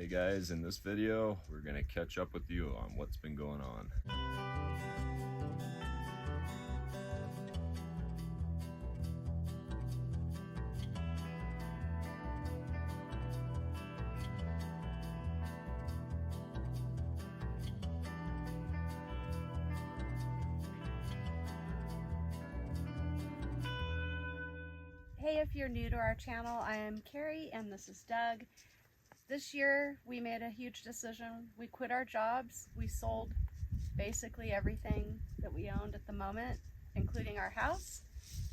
Hey guys, in this video, we're gonna catch up with you on what's been going on. Hey, if you're new to our channel, I am Keri and this is Doug. This year we made a huge decision. We quit our jobs. We sold basically everything that we owned at the moment, including our house,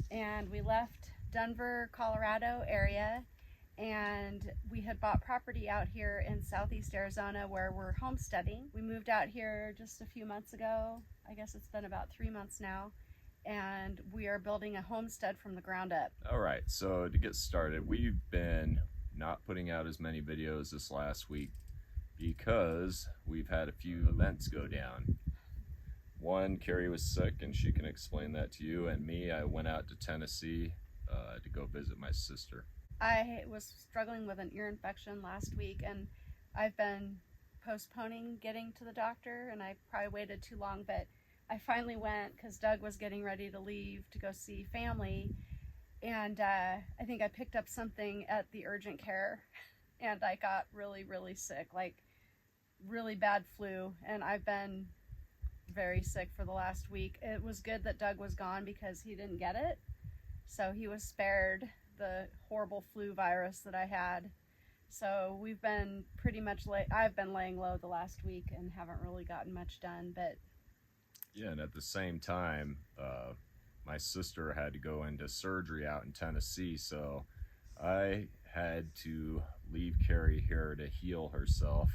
and we left Denver, Colorado area, and we had bought property out here in southeast Arizona where we're homesteading. We moved out here just a few months ago. I guess it's been about 3 months now. And we are building a homestead from the ground up. All right, so to get started, we've been not putting out as many videos this last week because we've had a few events go down. One, Keri was sick and she can explain that to you, and me, I went out to Tennessee to go visit my sister. I was struggling with an ear infection last week and I've been postponing getting to the doctor, and I probably waited too long, but I finally went because Doug was getting ready to leave to go see family, and I think I picked up something at the urgent care and I got really sick, like really bad flu, and I've been very sick for the last week. It was good that Doug was gone because he didn't get it, so he was spared the horrible flu virus that I had. So we've been pretty much I've been laying low the last week and haven't really gotten much done, but yeah, and at the same time, my sister had to go into surgery out in Tennessee, so I had to leave Keri here to heal herself.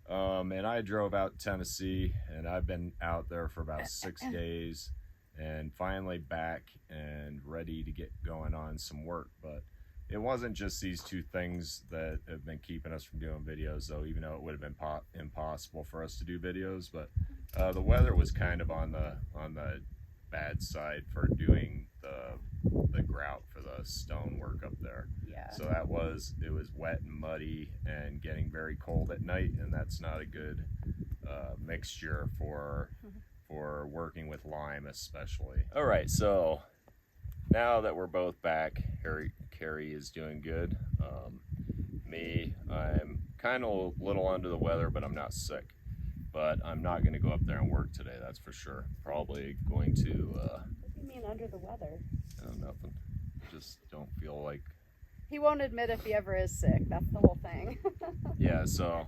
And I drove out to Tennessee, and I've been out there for about 6 days, and finally back and ready to get going on some work. But it wasn't just these two things that have been keeping us from doing videos, though, even though it would have been impossible for us to do videos. But the weather was kind of on the bad side for doing the grout for the stone work up there. yeah. So it was wet and muddy and getting very cold at night, and that's not a good mixture for working with lime especially. All right, so now that we're both back, Keri is doing good. Me, I'm kind of a little under the weather, but I'm not sick. But I'm not going to go up there and work today, that's for sure. Probably going to... What do you mean under the weather? Nothing. Just don't feel like... He won't admit if he ever is sick. That's the whole thing. Yeah, so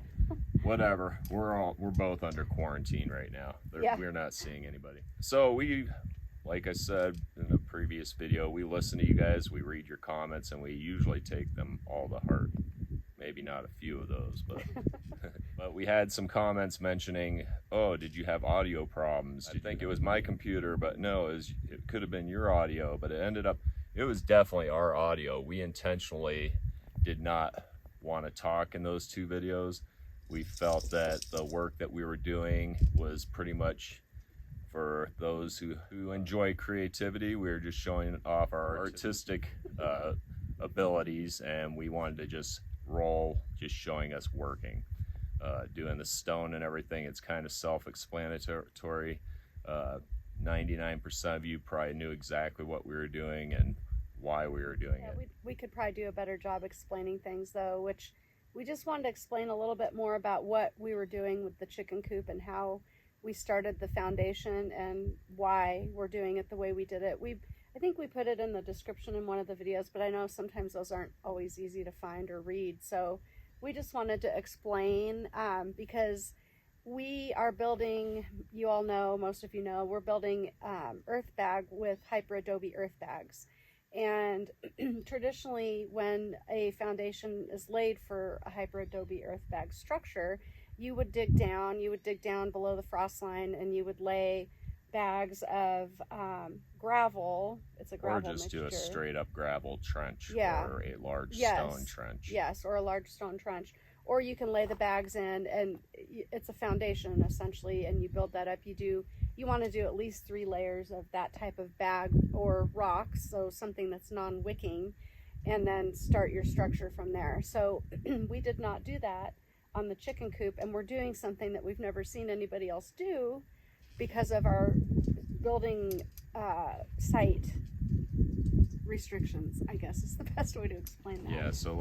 whatever. We're both under quarantine right now. Yeah. We're not seeing anybody. So we, like I said in a previous video, we listen to you guys, we read your comments, and we usually take them all to heart. Maybe not a few of those, but but we had some comments mentioning, oh, did you have audio problems? I think it was my computer, but no, it could have been your audio, but it was definitely our audio. We intentionally did not want to talk in those two videos. We felt that the work that we were doing was pretty much for those who enjoy creativity. We were just showing off our artistic abilities, and we wanted to just roll, just showing us working, doing the stone and everything. It's kind of self-explanatory. 99% of you probably knew exactly what we were doing and why we were doing it. We could probably do a better job explaining things, though, which we just wanted to explain a little bit more about what we were doing with the chicken coop and how we started the foundation and why we're doing it the way we did it. I think we put it in the description in one of the videos, but I know sometimes those aren't always easy to find or read. So we just wanted to explain because we are building, you all know, most of you know, we're building earth bag with Hyperadobe earth bags. And traditionally, when a foundation is laid for a Hyperadobe earth bag structure, you would dig down below the frost line, and you would lay bags of gravel. It's a gravel or just mixture. Do a straight up gravel trench, yeah. Or a large stone trench. Yes, or a large stone trench. Or you can lay the bags in, and it's a foundation essentially, and you build that up. You want to do at least 3 layers of that type of bag or rocks, so something that's non-wicking, and then start your structure from there. So we did not do that on the chicken coop, and we're doing something that we've never seen anybody else do because of our building site restrictions, I guess is the best way to explain that. Yeah, so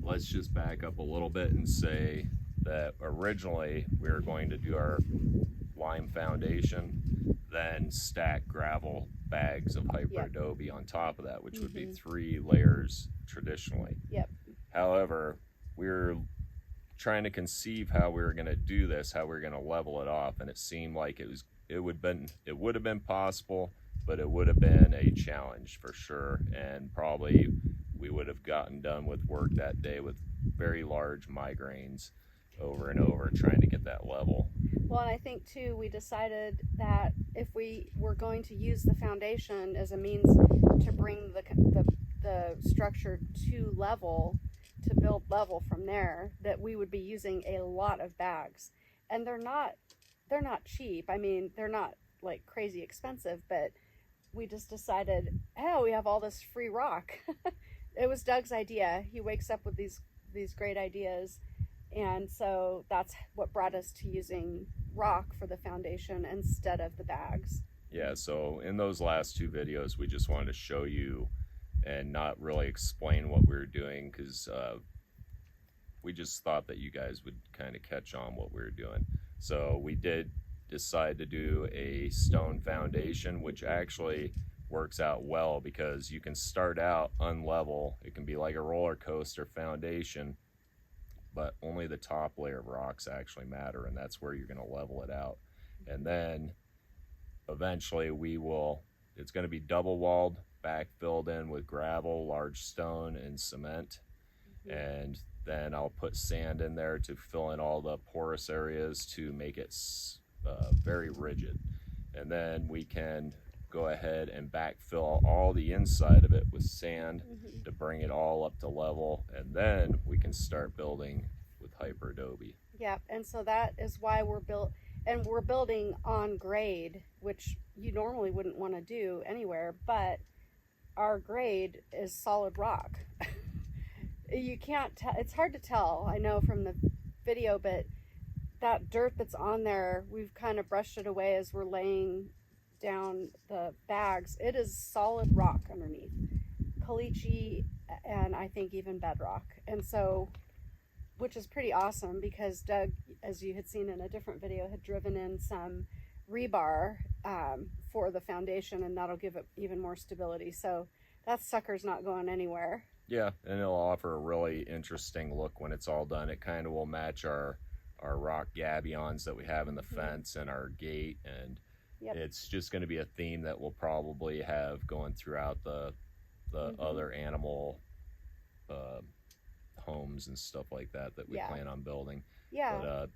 let's just back up a little bit and say that originally we were going to do our lime foundation, then stack gravel bags of Hyperadobe on top of that, which would be 3 layers traditionally. Yep. However, we were trying to conceive how we were going to do this, how we were going to level it off, and it seemed like it would have been possible, but it would have been a challenge for sure, and probably we would have gotten done with work that day with very large migraines over and over trying to get that level. Well, and I think too, we decided that if we were going to use the foundation as a means to bring the structure to level, to build level from there, that we would be using a lot of bags. And they're not cheap. I mean, they're not like crazy expensive, but we just decided, oh, we have all this free rock. It was Doug's idea. He wakes up with these great ideas. And so that's what brought us to using rock for the foundation instead of the bags. Yeah, so in those last 2 videos, we just wanted to show you and not really explain what we were doing, because we just thought that you guys would kind of catch on what we were doing. So we did decide to do a stone foundation, which actually works out well because you can start out unlevel. It can be like a roller coaster foundation, but only the top layer of rocks actually matter, and that's where you're going to level it out. And then eventually it's going to be double walled, back filled in with gravel, large stone, and cement. And then I'll put sand in there to fill in all the porous areas to make it very rigid. And then we can go ahead and backfill all the inside of it with sand to bring it all up to level, and then we can start building with Hyperadobe. Yeah, and so that is why we're building on grade, which you normally wouldn't want to do anywhere, but our grade is solid rock. You can't tell, it's hard to tell, I know from the video, but that dirt that's on there, we've kind of brushed it away as we're laying down the bags. It is solid rock underneath, caliche, and I think even bedrock. And so, which is pretty awesome, because Doug, as you had seen in a different video, had driven in some rebar for the foundation, and that'll give it even more stability. So that sucker's not going anywhere. Yeah, and it'll offer a really interesting look when it's all done. It kind of will match our rock gabions that we have in the fence and our gate, and it's just going to be a theme that we'll probably have going throughout the other animal homes and stuff like that we plan on building. But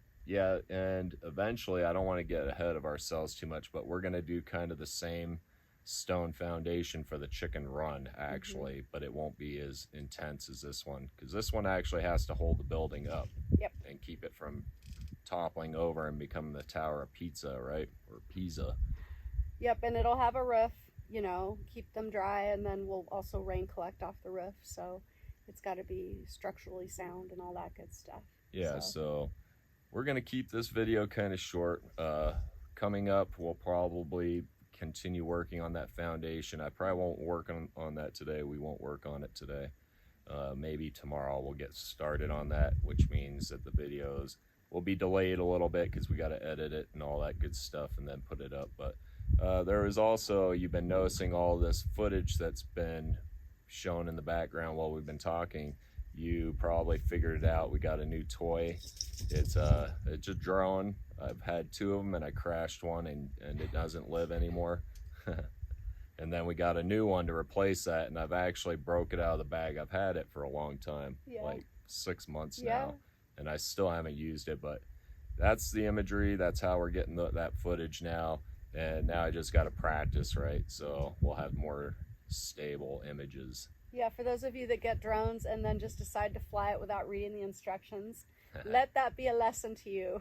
and eventually, I don't want to get ahead of ourselves too much, but we're going to do kind of the same stone foundation for the chicken run actually, but it won't be as intense as this one, because this one actually has to hold the building up and keep it from toppling over and becoming the Tower of Pizza, right? Or Pisa. Yep, and it'll have a roof, you know, keep them dry, and then we'll also rain collect off the roof, so it's got to be structurally sound and all that good stuff. Yeah, so we're going to keep this video kind of short. Coming up, we'll probably continue working on that foundation. I probably won't work on that today. We won't work on it today. Maybe tomorrow we'll get started on that, which means that the videos will be delayed a little bit because we got to edit it and all that good stuff and then put it up. But there is also, you've been noticing all this footage that's been shown in the background while we've been talking. You probably figured it out. We got a new toy. It's a drone. I've had 2 of them and I crashed one and it doesn't live anymore. And then we got a new one to replace that, and I've actually broke it out of the bag. I've had it for a long time, like 6 months now, and I still haven't used it, but that's the imagery. That's how we're getting that footage now. And now I just got to practice, right? So we'll have more stable images. Yeah, for those of you that get drones and then just decide to fly it without reading the instructions, let that be a lesson to you.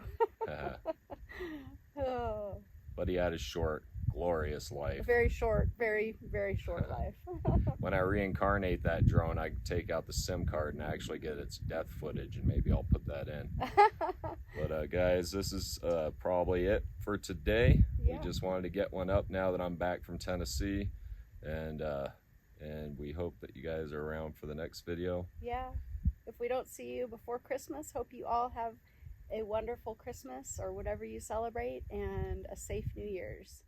But he had a short glorious A life. very short, very, very short life. When I reincarnate that drone, I take out the SIM card and actually get its death footage, and maybe I'll put that in. But guys, this is probably it for today. Yeah. We just wanted to get one up now that I'm back from Tennessee, and we hope that you guys are around for the next video. Yeah. If we don't see you before Christmas, hope you all have a wonderful Christmas or whatever you celebrate, and a safe New Year's.